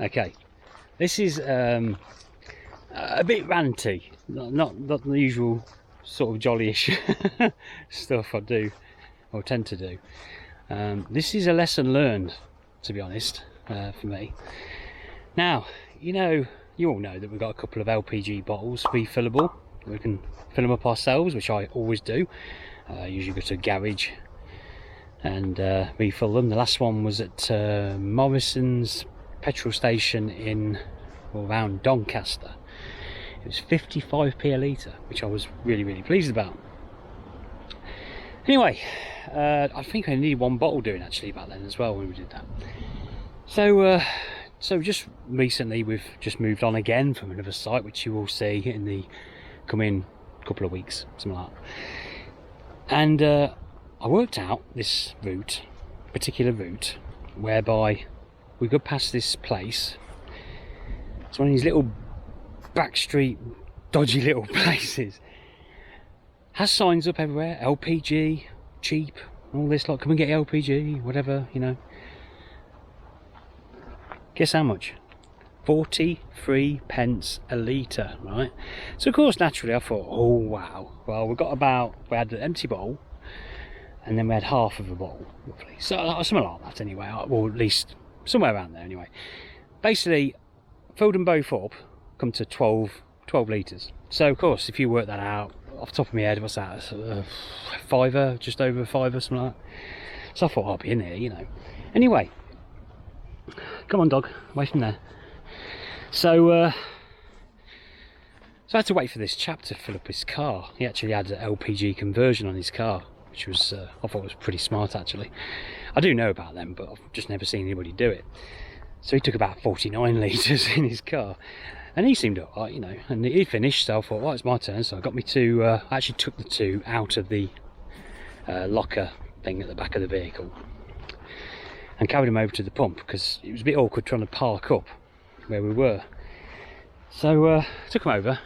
Okay, this is a bit ranty, not the usual sort of jolly-ish stuff I do or tend to do. This is a lesson learned, to be honest, for me. Now, you all know that we've got a couple of LPG bottles refillable. We can fill them up ourselves, which I always do. Usually go to a garage and refill them. The last one was at Morrison's petrol station in around Doncaster. It was 55p a litre, which I was really pleased about. Anyway, I think I needed one bottle doing actually back then as well when we did that. So just recently we've just moved on again from another site, which you will see in the coming couple of weeks, something like that. And I worked out this particular route, whereby we go past this place. It's one of these little back street, dodgy little places. Has signs up everywhere, LPG, cheap, all this, like come and get LPG, whatever, Guess how much? 43 pence a litre, right? So of course, naturally, I thought, oh wow. Well, we had an empty bottle, and then we had half of a bottle, roughly. So something like that anyway, or at least somewhere around there anyway. Basically, filled them both up, come to 12 litres. So of course, if you work that out, off the top of my head, what's that? Fiver, just over a fiver, something like that. So I thought, I'll be in here, Anyway, come on, dog, away from there. So I had to wait for this chap to fill up his car. He actually had an LPG conversion on his car, which was I thought was pretty smart actually. I do know about them, but I've just never seen anybody do it. So he took about 49 litres in his car, and he seemed alright, and he finished. So I thought, well, it's my turn. So I got me two. I actually took the two out of the locker thing at the back of the vehicle and carried them over to the pump, because it was a bit awkward trying to park up where we were. So I took them over,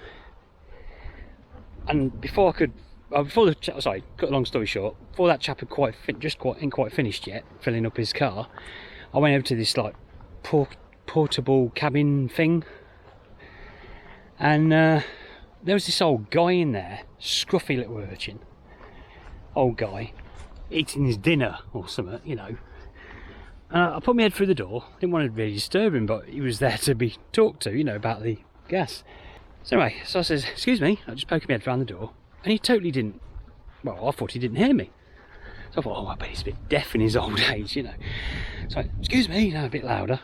and before cut a long story short, before that chap had ain't quite finished yet filling up his car, I went over to this like portable cabin thing, and there was this old guy in there, scruffy little urchin, old guy, eating his dinner or something, I put my head through the door. Didn't want to really disturb him, but he was there to be talked to, about the gas. So anyway, so I says, excuse me, I just poked my head around the door, and he totally didn't, well, I thought he didn't hear me. So I thought, oh, I bet he's a bit deaf in his old age, So, excuse me, a bit louder.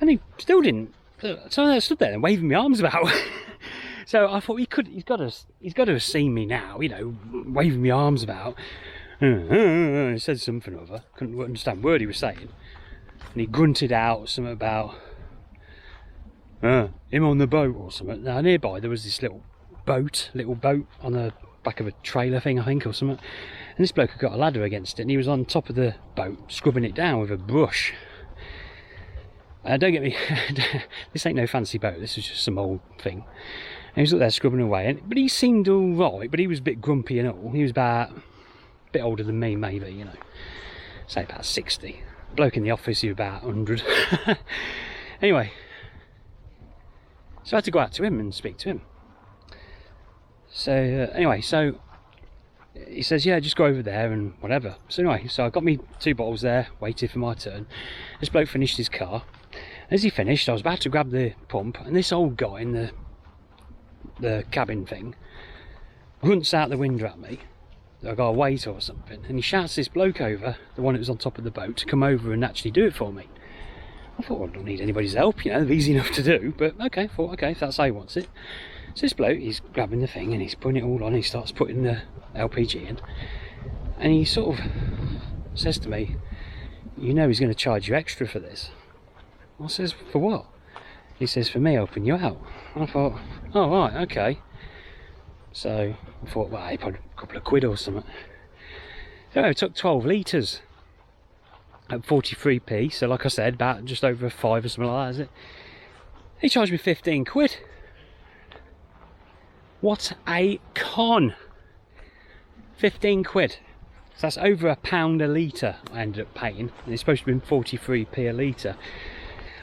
And he still didn't. So I stood there and waving my arms about. So I thought he's got to have seen me now, waving my arms about. He said something or other, couldn't understand a word he was saying, and he grunted out something about him on the boat or something. Now nearby there was this little boat on the back of a trailer thing, I think, or something, and this bloke had got a ladder against it, and he was on top of the boat scrubbing it down with a brush. Don't get me, this ain't no fancy boat, this is just some old thing, and he was up there scrubbing away, but he seemed alright, but he was a bit grumpy and all. He was about bit older than me, maybe, say about 60. Bloke in the office, he was about 100. Anyway, so I had to go out to him and speak to him. So anyway, so he says, yeah, just go over there and whatever. So anyway, so I got me 2 bottles there, waited for my turn. This bloke finished his car. As he finished, I was about to grab the pump, and this old guy in the cabin thing grunts out the window at me. I got a wait or something, and he shouts this bloke over, the one that was on top of the boat, to come over and actually do it for me. I thought, well, I don't need anybody's help, they're easy enough to do, but okay, if that's how he wants it. So this bloke, he's grabbing the thing and he's putting it all on, he starts putting the LPG in, and he sort of says to me, he's going to charge you extra for this. I says, for what? He says, for me helping you out. I thought, oh right, okay. So I thought, well, he probably a couple of quid or something. So it took 12 litres at 43p, so like I said, about just over a five or something like that, is it? He charged me 15 quid. What a con! 15 quid. So that's over £1 a litre I ended up paying, and it's supposed to be 43p a litre.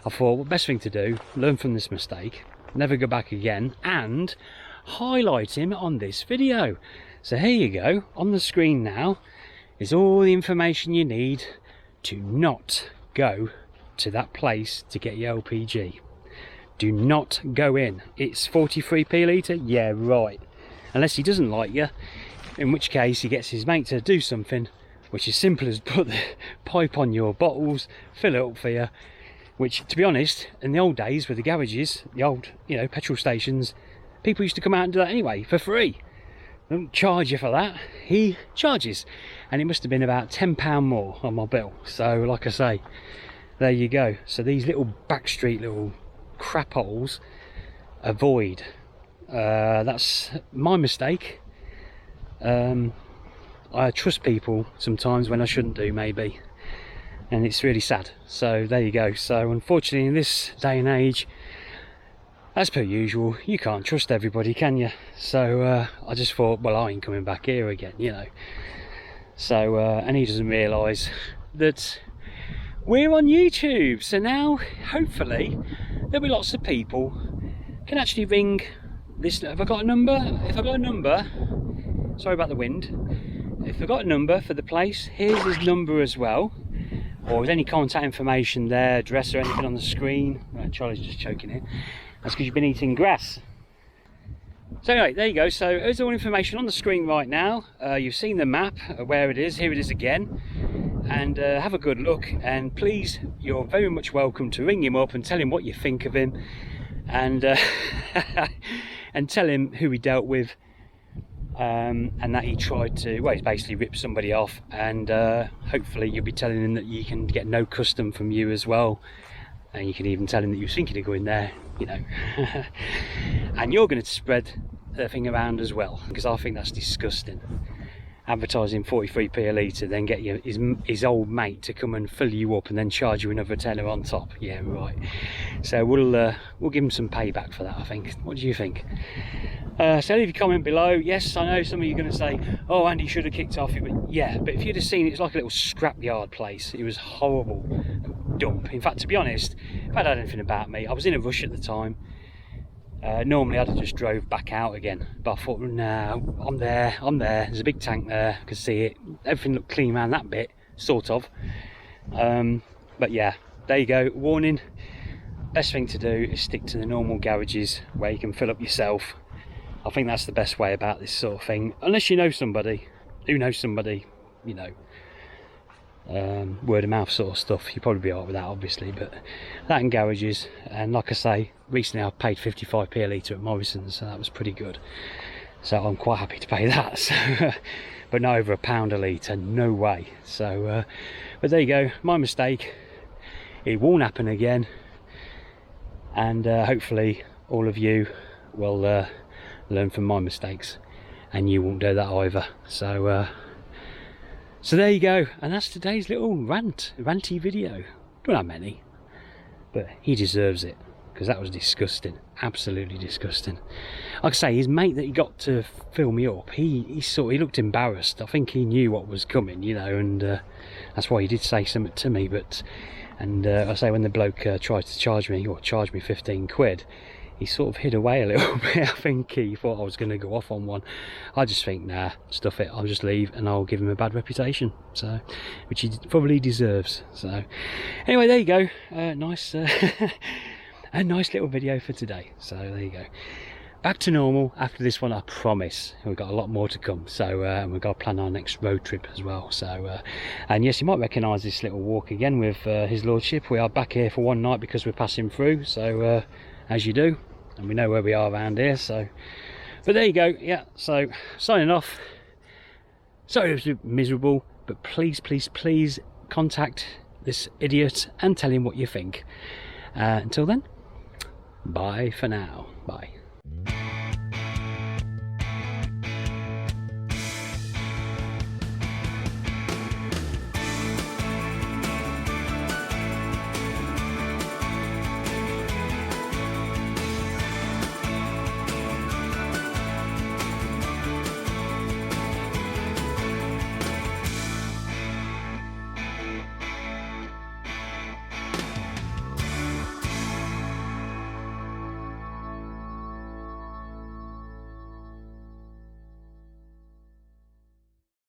I thought, well, best thing to do, learn from this mistake, never go back again, and highlight him on this video. So here you go, on the screen now is all the information you need to not go to that place to get your LPG. Do not go in. It's 43p litre? Yeah, right. Unless he doesn't like you, in which case he gets his mate to do something which is simple as put the pipe on your bottles, fill it up for you, which, to be honest, in the old days with the garages, the old, you know, petrol stations, people used to come out and do that anyway, for free. They don't charge you for that, he charges. And it must have been about £10 more on my bill. So, like I say, there you go. So these little backstreet little crap holes, avoid. That's my mistake. I trust people sometimes when I shouldn't do, maybe, and it's really sad. So there you go. So unfortunately, in this day and age, as per usual, you can't trust everybody, can you? So I just thought, well, I ain't coming back here again, you know. So and he doesn't realise that we're on YouTube, so now hopefully there'll be lots of people can actually ring this. Have I got a number? If I got a number, sorry about the wind. If I've got a number for the place, here's his number as well. Or with any contact information there, address or anything on the screen. Right, Charlie's just choking it. That's because you've been eating grass. So anyway, there you go. So there's all information on the screen right now. You've seen the map, where it is. Here it is again. And have a good look. And please, you're very much welcome to ring him up and tell him what you think of him. And, and tell him who he dealt with. And that he tried to, well, he's basically ripped somebody off, and hopefully you'll be telling him that you can get no custom from you as well, and you can even tell him that you were thinking of going there, you know. And you're going to spread the thing around as well, because I think that's disgusting. Advertising 43p a litre, then get his old mate to come and fill you up and then charge you another tenner on top. Yeah, right. So we'll give him some payback for that, I think. What do you think? So leave your comment below. Yes, I know some of you are going to say, oh, Andy should have kicked off it, but yeah, but if you'd have seen it, it's like a little scrapyard place. It was horrible, dump. In fact, to be honest, if I'd had anything about me, I was in a rush at the time. Normally I'd have just drove back out again, but I thought, no, I'm there, there's a big tank there, I can see it, everything looked clean around that bit, sort of. But yeah, there you go, warning, best thing to do is stick to the normal garages where you can fill up yourself. I think that's the best way about this sort of thing, unless you know somebody who knows somebody, you know. Word of mouth sort of stuff, you'll probably be alright with that, obviously, but that in garages. And like I say, recently I paid 55p a litre at Morrison's, so that was pretty good, so I'm quite happy to pay that. So, but not over £1 a litre, no way. So but there you go, my mistake, it won't happen again, and hopefully all of you will learn from my mistakes and you won't do that either. So there you go, and that's today's little ranty video. Don't have many, but he deserves it, because that was disgusting, absolutely disgusting. Like I say, his mate that he got to fill me up, he looked embarrassed. I think he knew what was coming, you know, and that's why he did say something to me. But I say, when the bloke tried to charge me 15 quid, he sort of hid away a little bit. I think he thought I was going to go off on one. I just think, nah, stuff it, I'll just leave and I'll give him a bad reputation, so, which he probably deserves. So anyway, there you go, nice a nice little video for today. So there you go, back to normal after this one, I promise. We've got a lot more to come, so we've got to plan our next road trip as well. So and yes, you might recognise this little walk again with his lordship. We are back here for one night because we're passing through, so as you do, and we know where we are around here. So but there you go, yeah. So signing off. Sorry it was miserable, but please contact this idiot and tell him what you think. Until then, bye for now, bye.